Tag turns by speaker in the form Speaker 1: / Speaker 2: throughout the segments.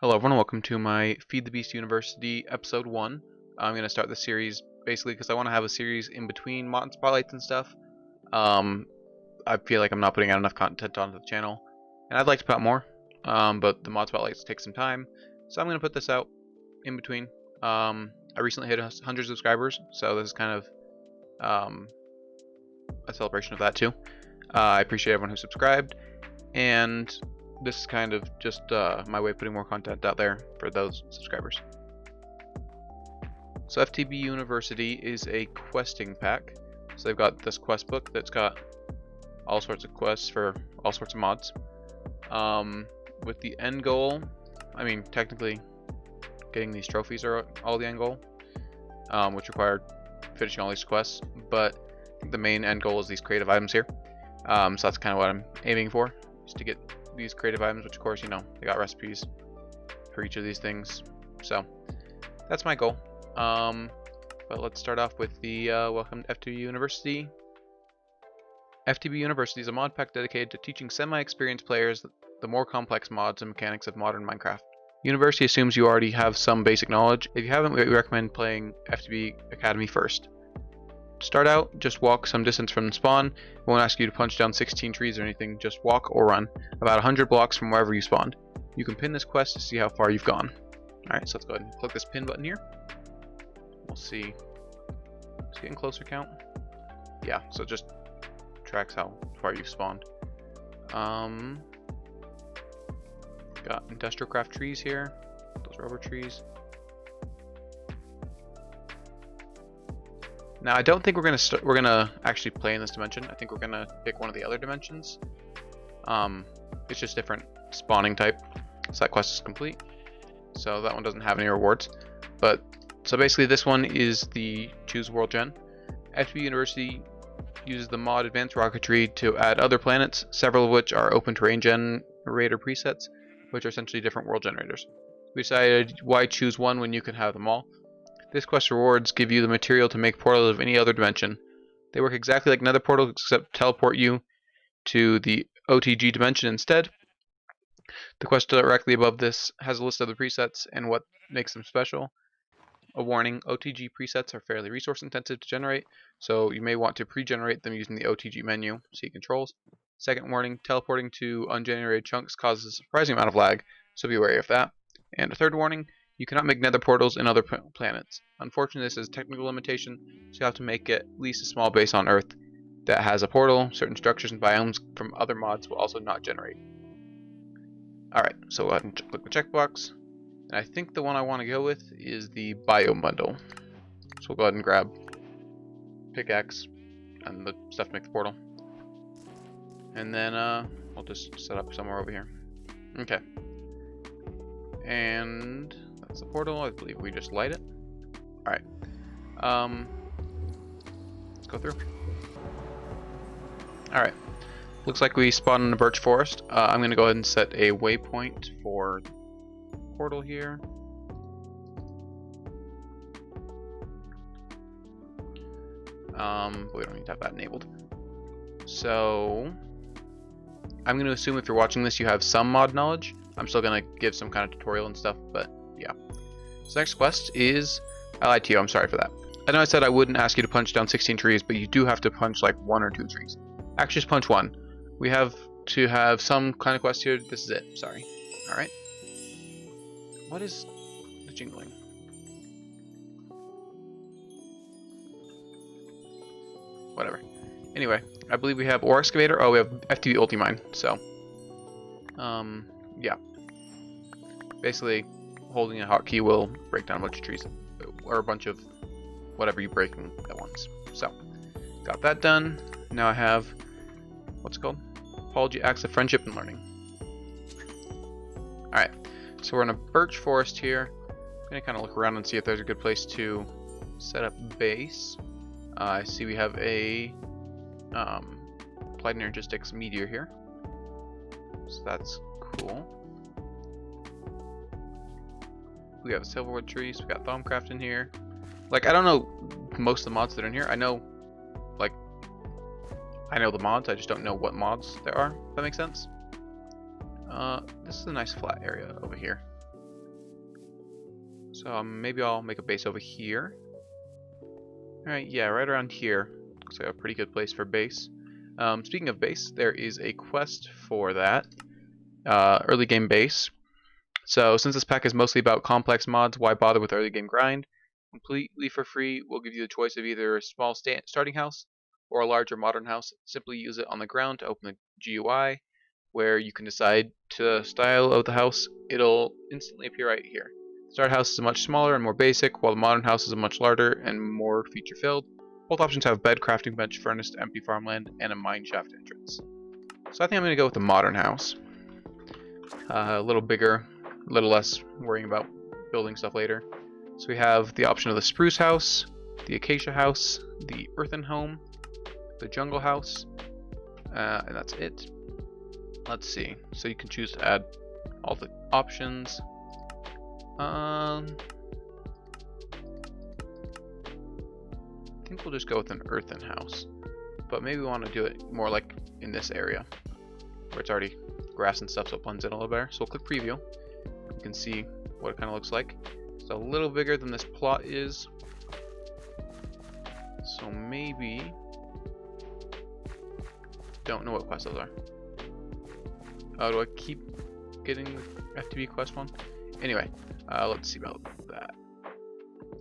Speaker 1: Hello everyone, welcome to my Feed the Beast University episode 1. I'm going to start this series basically because I want to have a series in between mod spotlights and stuff. I feel like I'm not putting out enough content onto the channel, and I'd like to put out more, but the mod spotlights take some time, so I'm going to put this out in between. I recently hit 100 subscribers, so this is kind of a celebration of that too. I appreciate everyone who subscribed, and this is kind of just my way of putting more content out there for those subscribers. So FTB University is a questing pack. So they've got this quest book that's got all sorts of quests for all sorts of mods. With the end goal, I mean technically getting these trophies are all the end goal, which required finishing all these quests, but I think the main end goal is these creative items here. So that's kind of what I'm aiming for, is to get these creative items, which of course, you know, they got recipes for each of these things. So that's my goal. But let's start off with the welcome to FTB University. FTB University is a mod pack dedicated to teaching semi-experienced players the more complex mods and mechanics of modern Minecraft. University assumes you already have some basic knowledge. If you haven't, we recommend playing FTB Academy first. To start out, just walk some distance from the spawn. It won't ask you to punch down 16 trees or anything, just walk or run about 100 blocks from wherever you spawned. You can pin this quest to see how far you've gone. Alright, so let's go ahead and click this pin button here. We'll see. It's getting closer count. Yeah, so it just tracks how far you've spawned. Got industrial craft trees here. Those rubber trees. Now I don't think we're gonna actually play in this dimension. I think we're gonna pick one of the other dimensions. It's just different spawning type. So that quest is complete. So that one doesn't have any rewards. But so basically this one is the Choose World Gen. FTB University uses the mod Advanced Rocketry to add other planets, several of which are open terrain generator presets, which are essentially different world generators. We decided, why choose one when you can have them all? This quest rewards give you the material to make portals of any other dimension. They work exactly like nether portals, except teleport you to the OTG dimension instead. The quest directly above this has a list of the presets and what makes them special. A warning, OTG presets are fairly resource intensive to generate, so you may want to pre-generate them using the OTG menu, see controls. Second warning, teleporting to ungenerated chunks causes a surprising amount of lag, so be wary of that. And a third warning, you cannot make nether portals in other planets. Unfortunately, this is a technical limitation, so you have to make at least a small base on Earth that has a portal. Certain structures and biomes from other mods will also not generate. Alright, so go ahead and click the checkbox. And I think the one I want to go with is the biome bundle. So we'll go ahead and grab pickaxe and the stuff to make the portal. And then we'll just set up somewhere over here. Okay. And that's the portal. I believe we just light it. Alright. Let's go through. Alright. Looks like we spawned in the birch forest. I'm going to go ahead and set a waypoint for the portal here. We don't need to have that enabled. So I'm going to assume if you're watching this you have some mod knowledge. I'm still going to give some kind of tutorial and stuff, but yeah. So next quest is, I lied to you, I'm sorry for that. I know I said I wouldn't ask you to punch down 16 trees, but you do have to punch like 1 or 2 trees. Actually just punch 1. We have to have some kind of quest here. This is it, sorry. Alright. What is the jingling? Whatever. Anyway, I believe we have ore excavator. Oh, we have FTB Ultimine, so yeah. Basically, holding a hotkey will break down a bunch of trees, or a bunch of whatever you're breaking at once. So, got that done. Now I have, what's it called? Apology, Acts of Friendship and Learning. Alright, so we're in a birch forest here. I'm going to kind of look around and see if there's a good place to set up base. I see we have a applied energistics meteor here. So that's cool. We have a silverwood tree, so we got Thaumcraft in here. Like, I don't know most of the mods that are in here. I know, like, I know the mods, I just don't know what mods there are, if that makes sense. This is a nice flat area over here. So maybe I'll make a base over here. Alright, yeah, right around here. Looks like a pretty good place for base. Speaking of base, there is a quest for that. Early game base. So since this pack is mostly about complex mods, why bother with early game grind? Completely for free, we'll give you the choice of either a small starting house or a larger modern house. Simply use it on the ground to open the GUI, where you can decide the style of the house. It'll instantly appear right here. The start house is much smaller and more basic, while the modern house is much larger and more feature filled. Both options have bed, crafting bench, furnace, empty farmland, and a mine shaft entrance. So I think I'm going to go with the modern house. A little bigger, a little less worrying about building stuff later. So we have the option of the spruce house, the acacia house, the earthen home, the jungle house, and that's it. Let's see. So you can choose to add all the options. I think we'll just go with an earthen house, but maybe we want to do it more like in this area where it's already grass and stuff, so it blends in a little better. So we'll click preview. You can see what it kind of looks like. It's a little bigger than this plot is, so maybe, don't know what quests those are. Oh, do I keep getting the FTB quest one? Anyway, let's see about that.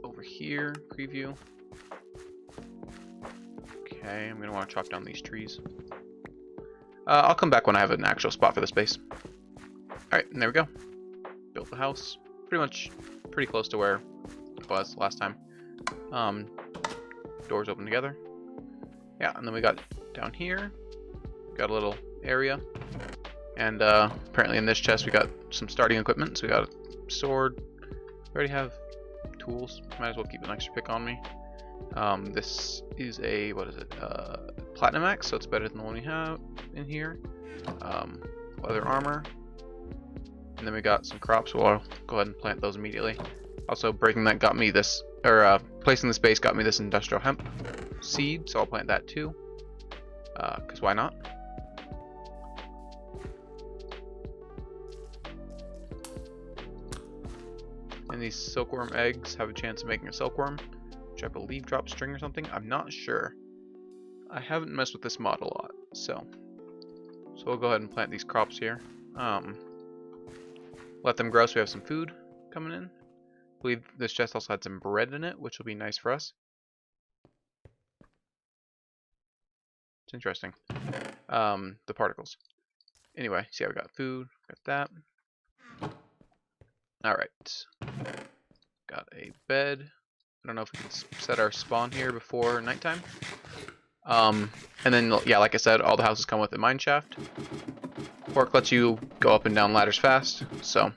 Speaker 1: Over here, preview. Okay, I'm going to want to chop down these trees. I'll come back when I have an actual spot for the space. Alright, and there we go. Built the house. Pretty close to where it was last time. Doors open together. Yeah, and then we got down here. Got a little area. And apparently in this chest we got some starting equipment. So we got a sword. We already have tools. Might as well keep an extra pick on me. This is a, what is it? Platinum axe, so it's better than the one we have in here. Leather armor. And then we got some crops, so I'll go ahead and plant those immediately. Also, breaking that got me this, or placing the space got me this industrial hemp seed, so I'll plant that too. Because why not? And these silkworm eggs have a chance of making a silkworm, which I believe drops string or something. I'm not sure. I haven't messed with this mod a lot, so we'll go ahead and plant these crops here. Let them grow so we have some food coming in. I believe this chest also had some bread in it, which will be nice for us. It's interesting. The particles. Anyway, see how we got food, got that. Alright. Got a bed. I don't know if we can set our spawn here before nighttime. And then, yeah, like I said, all the houses come with a mine shaft. Pork lets you go up and down ladders fast, so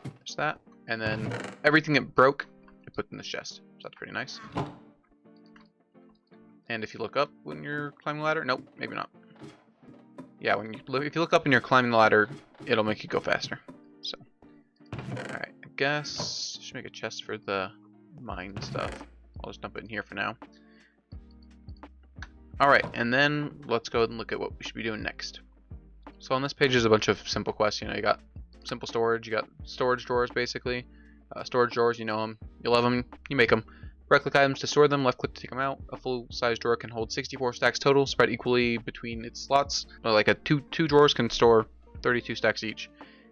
Speaker 1: there's that. And then everything that broke, I put in this chest, so that's pretty nice. And if you look up when you're climbing the ladder, nope, maybe not. Yeah, if you look up and you're climbing the ladder, it'll make you go faster. So, alright, I guess I should make a chest for the mine stuff. I'll just dump it in here for now. Alright, and then let's go ahead and look at what we should be doing next. So on this page there's a bunch of simple quests. You know, you got simple storage, you got storage drawers basically. Storage drawers, you know them, you love them, you make them. Right click items to store them, left click to take them out. A full size drawer can hold 64 stacks total, spread equally between its slots. Like two drawers can store 32 stacks each.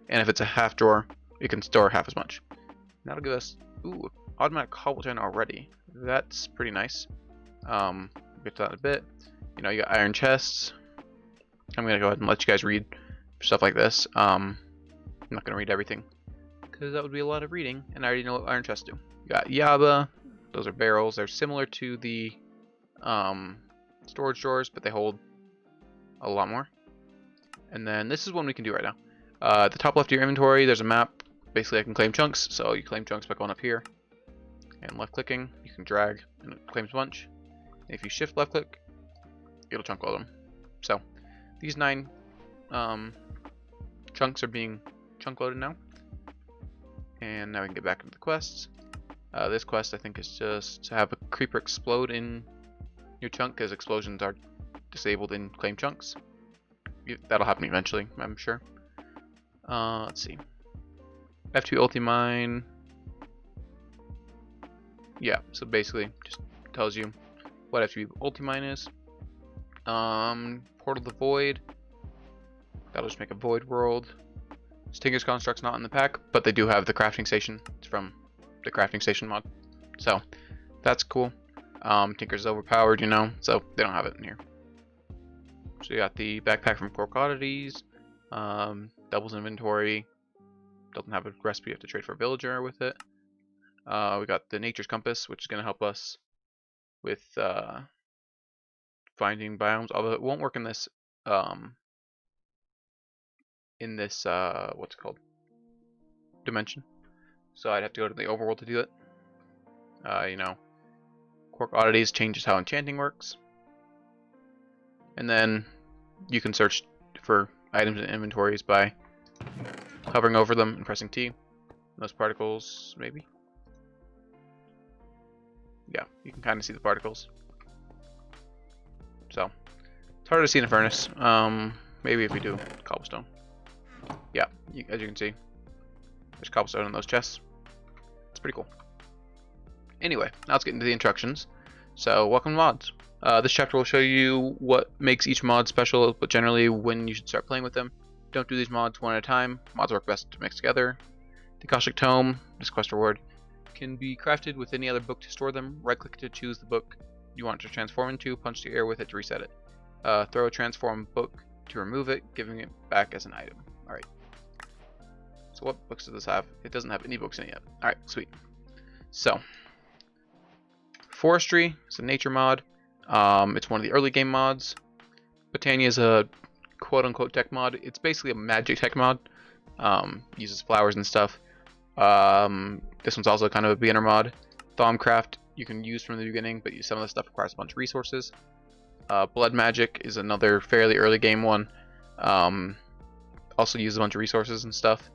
Speaker 1: And if it's a half drawer, it can store half as much. That'll give us, ooh, automatic cobble gen already. That's pretty nice. We'll get to that in a bit. You know, you got iron chests. I'm gonna go ahead and let you guys read stuff like this. I'm not gonna read everything because that would be a lot of reading, and I already know what iron chests do. You got Yaba. Those are barrels. They're similar to the storage drawers, but they hold a lot more. And then this is one we can do right now. At the top left of your inventory, there's a map. Basically, I can claim chunks. So you claim chunks by going up here and left clicking. You can drag, and it claims a bunch. And if you shift left click, it'll chunk load them. So these 9 chunks are being chunk loaded now. And now we can get back into the quests. This quest I think is just to have a creeper explode in your chunk, because explosions are disabled in claim chunks. That'll happen eventually, I'm sure. Let's see. F2 ulti mine. yeah, so basically just tells you what FTB ultimine is. Portal the Void. That'll just make a void world. Stinker's Construct's not in the pack, but they do have the crafting station. It's from the crafting station mod. So that's cool. Tinker's overpowered, you know, so they don't have it in here. So you got the backpack from Clockwork Oddities, doubles inventory, doesn't have a recipe, you have to trade for a villager with it. We got the Nature's Compass, which is going to help us with finding biomes, although it won't work in this what's it called, dimension. So I'd have to go to the overworld to do it. You know, Clockwork Oddities changes how enchanting works. And then you can search for items in inventories by hovering over them and pressing T. Those particles, maybe? Yeah, you can kind of see the particles. So, it's harder to see in a furnace. Maybe if we do cobblestone. Yeah, as you can see, there's cobblestone in those chests. It's pretty cool. Anyway, now let's get into the instructions. So, welcome to mods. This chapter will show you what makes each mod special, but generally when you should start playing with them. Don't do these mods one at a time. Mods work best to mix together. The Caustic Tome, this quest reward, can be crafted with any other book to store them. Right click to choose the book you want to transform into, punch the air with it to reset it. Throw a transform book to remove it, giving it back as an item. Alright. So what books does this have? It doesn't have any books in it yet. Alright, sweet. So, Forestry is a nature mod. It's one of the early game mods. Botania is a quote-unquote tech mod. It's basically a magic tech mod. Uses flowers and stuff. This one's also kind of a beginner mod. Thaumcraft you can use from the beginning, but some of the stuff requires a bunch of resources. Blood Magic is another fairly early game one. Also uses a bunch of resources and stuff.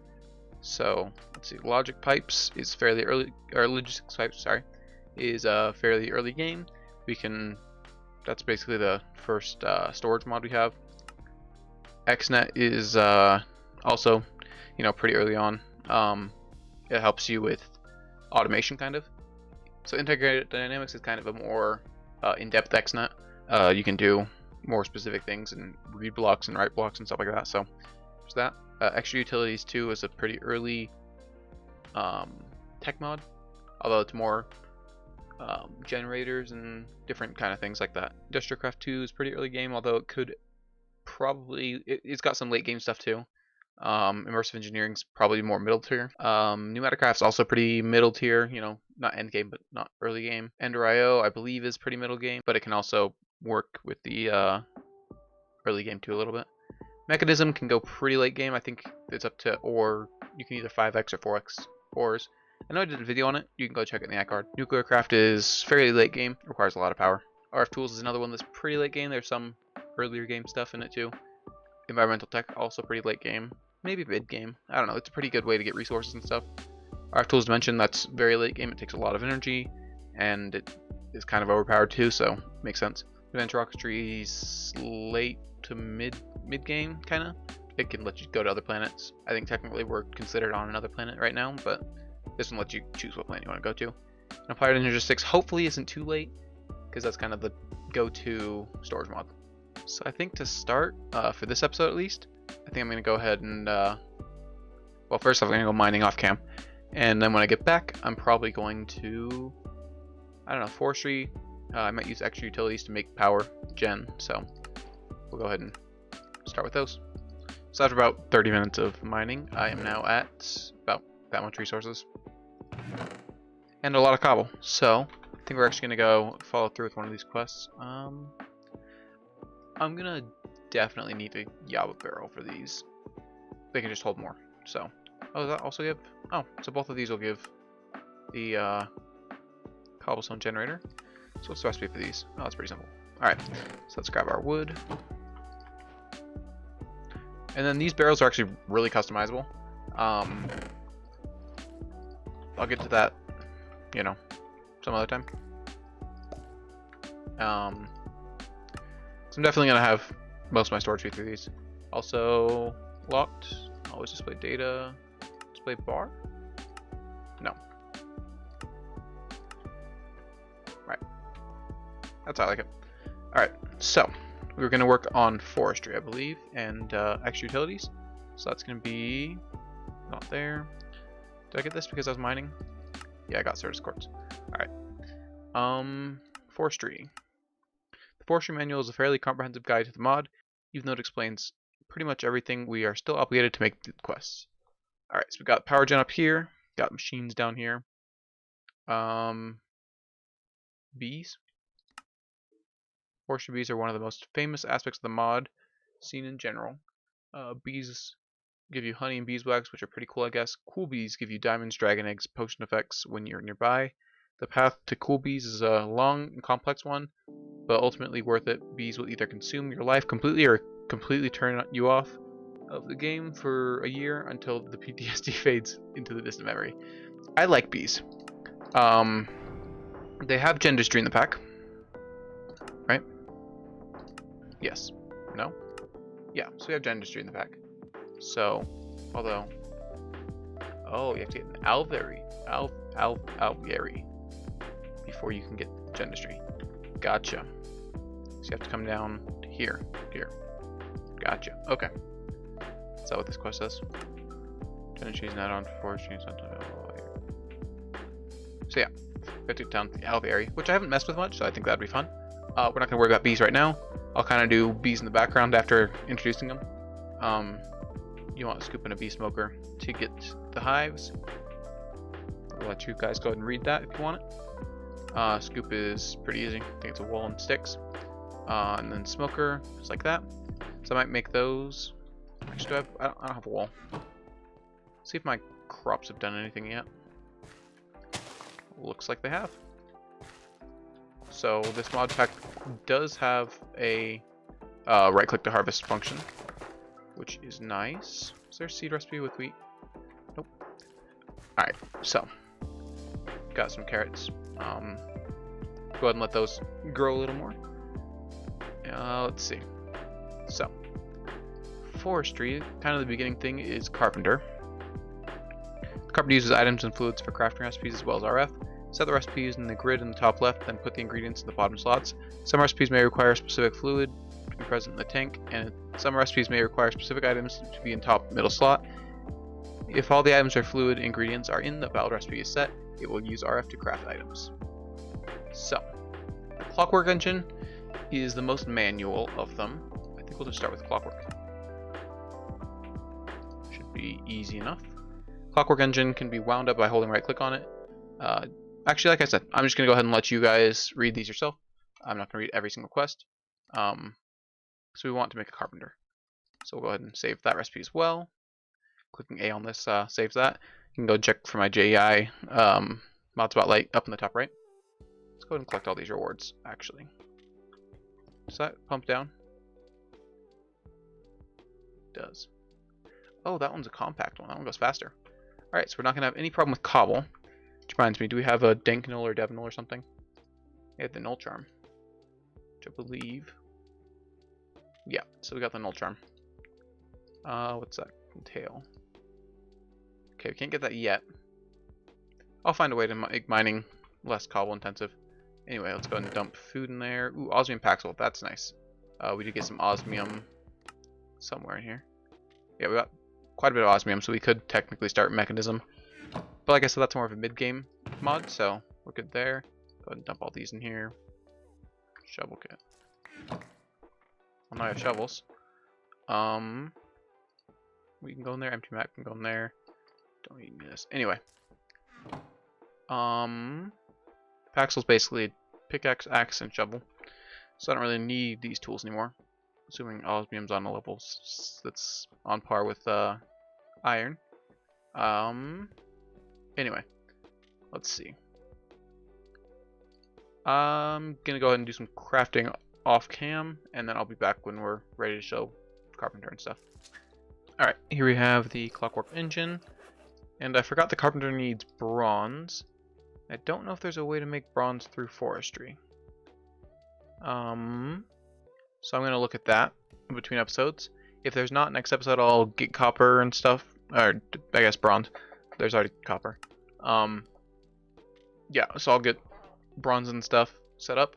Speaker 1: So let's see. Logic Pipes is fairly early, or Logistics Pipes, sorry, is a fairly early game. That's basically the first storage mod we have. XNet is also, you know, pretty early on. It helps you with automation, kind of. So Integrated Dynamics is kind of a more in-depth XNet. You can do more specific things and read blocks and write blocks and stuff like that. So there's that. Extra Utilities 2 is a pretty early tech mod, although it's more generators and different kind of things like that. Industrial Craft 2 is pretty early game, although it could probably, it's got some late game stuff too. Immersive Engineering's probably more middle tier. Pneumatic Craft's also pretty middle tier, you know, not end game but not early game. Ender.io I believe is pretty middle game, but it can also work with the early game too a little bit. Mechanism can go pretty late game. I think it's up to, or you can either 5x or 4x ores. I know I did a video on it. You can go check it in the iCard. Nuclear Craft is fairly late game, requires a lot of power. RF Tools is another one that's pretty late game. There's some earlier game stuff in it too. Environmental Tech, also pretty late game. Maybe mid game. I don't know. It's a pretty good way to get resources and stuff. RF Tools Dimension, that's very late game. It takes a lot of energy, and it is kind of overpowered too, so makes sense. Adventure Rocketry's late to mid game, kind of. It can let you go to other planets. I think technically we're considered on another planet right now, but this one lets you choose what planet you want to go to. And Applied Energy 6 hopefully isn't too late, because that's kind of the go-to storage mod. So I think to start, for this episode at least, I think I'm going to go ahead and, well, first off, I'm going to go mining off cam. And then when I get back, I'm probably going to, I don't know, Forestry. I might use extra utilities to make power gen, so we'll go ahead and start with those. So after about 30 minutes of mining, I am now at about that much resources. And a lot of cobble. So I think we're actually going to go follow through with one of these quests. I'm going to definitely need a Yaba barrel for these. They can just hold more. So, oh, does that also give? Oh, so both of these will give the cobblestone generator. So what's the recipe for these? Oh, that's pretty simple. Alright, so let's grab our wood. And then these barrels are actually really customizable. I'll get to that, you know, some other time. So I'm definitely going to have most of my storage be through these. Also, locked. Always display data. Display bar? No. Right. That's how I like it. Alright, so we're going to work on forestry, I believe, and extra utilities. So that's going to be not there. Did I get this because I was mining? Yeah, I got service quartz. Alright. Forestry. The forestry manual is a fairly comprehensive guide to the mod. Even though it explains pretty much everything, we are still obligated to make the quests. Alright, so we got power gen up here, got machines down here. Bees. Forestry bees are one of the most famous aspects of the mod scene in general. Bees give you honey and beeswax, which are pretty cool, I guess. Cool bees give you diamonds, dragon eggs, potion effects when you're nearby. The path to cool bees is a long and complex one, but ultimately worth it. Bees will either consume your life completely or completely turn you off of the game for a year until the PTSD fades into the distant memory. I like bees. They have Gendustry in the pack, right? Yes. No? Yeah, so we have Gendustry in the pack. So, although, oh, you have to get an alviary before you can get Gendustry. Gotcha. So you have to come down to here. Gotcha. Okay. Is that what this quest says? Gendustry is not on forestry. So yeah, we have to get down to the alviary, which I haven't messed with much, so I think that'd be fun. We're not going to worry about bees right now. I'll kind of do bees in the background after introducing them. You want to scoop in a bee smoker to get the hives. I'll let you guys go ahead and read that if you want it. Scoop is pretty easy. I think it's a wool and sticks. And then smoker, just like that. So I might make those. Actually, I don't have a wool. See if my crops have done anything yet. Looks like they have. So this mod pack does have a right click to harvest function, which is nice. Is there a seed recipe with wheat? Nope. Alright, so got some carrots. Go ahead and let those grow a little more. Let's see. So forestry, kind of the beginning thing, is Carpenter. Carpenter uses items and fluids for crafting recipes as well as RF. Set the recipes in the grid in the top left, then put the ingredients in the bottom slots. Some recipes may require a specific fluid to be present in the tank, and some recipes may require specific items to be in top middle slot. If all the items or fluid ingredients are in the valid recipe is set, it will use RF to craft items. So, the Clockwork Engine is the most manual of them. I think we'll just start with Clockwork. Should be easy enough. Clockwork Engine can be wound up by holding right click on it. Actually, like I said, I'm just going to go ahead and let you guys read these yourself. I'm not going to read every single quest. So we want to make a carpenter. So we'll go ahead and save that recipe as well. Clicking A on this saves that. You can go check for my JEI mod spotlight up in the top right. Let's go ahead and collect all these rewards, actually. Does that pump down? It does. Oh, that one's a compact one. That one goes faster. Alright, so we're not going to have any problem with cobble. Which reminds me, do we have a dank null or dev null or something? We have the null charm, which I believe. Yeah, so we got the null charm. What's that entail? Okay, we can't get that yet. I'll find a way to make mining less cobble intensive. Anyway, let's go ahead and dump food in there. Ooh, osmium paxel, that's nice. We did get some osmium somewhere in here. Yeah, we got quite a bit of osmium, so we could technically start mechanism. But like I said, that's more of a mid-game mod, so we're good there. Go ahead and dump all these in here. Shovel kit. Well, now I have shovels. We can go in there. Empty map can go in there. Don't need this. Anyway. Paxel's basically pickaxe, axe, and shovel. So I don't really need these tools anymore. Assuming osmium's on a level that's on par with iron. Anyway, let's see. I'm gonna go ahead and do some crafting off cam, and then I'll be back when we're ready to show Carpenter and stuff. Alright, here we have the Clockwork Engine, and I forgot the Carpenter needs bronze. I don't know if there's a way to make bronze through forestry. So I'm gonna look at that in between episodes. If there's not, next episode I'll get copper and stuff, or I guess bronze. There's already copper. Yeah, so I'll get bronze and stuff set up,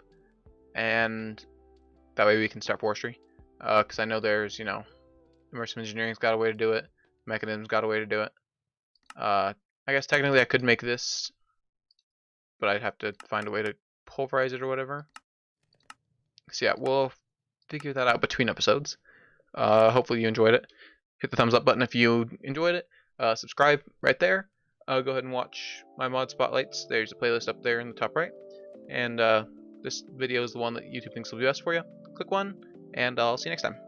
Speaker 1: and that way we can start Forestry. Because I know there's, you know, Immersive Engineering's got a way to do it, Mechanism's got a way to do it. I guess technically I could make this, but I'd have to find a way to pulverize it or whatever. So yeah, we'll figure that out between episodes. Hopefully you enjoyed it. Hit the thumbs up button if you enjoyed it. Subscribe right there. Go ahead and watch my mod spotlights. There's a playlist up there in the top right. And this video is the one that YouTube thinks will be best for you. Click one, and I'll see you next time.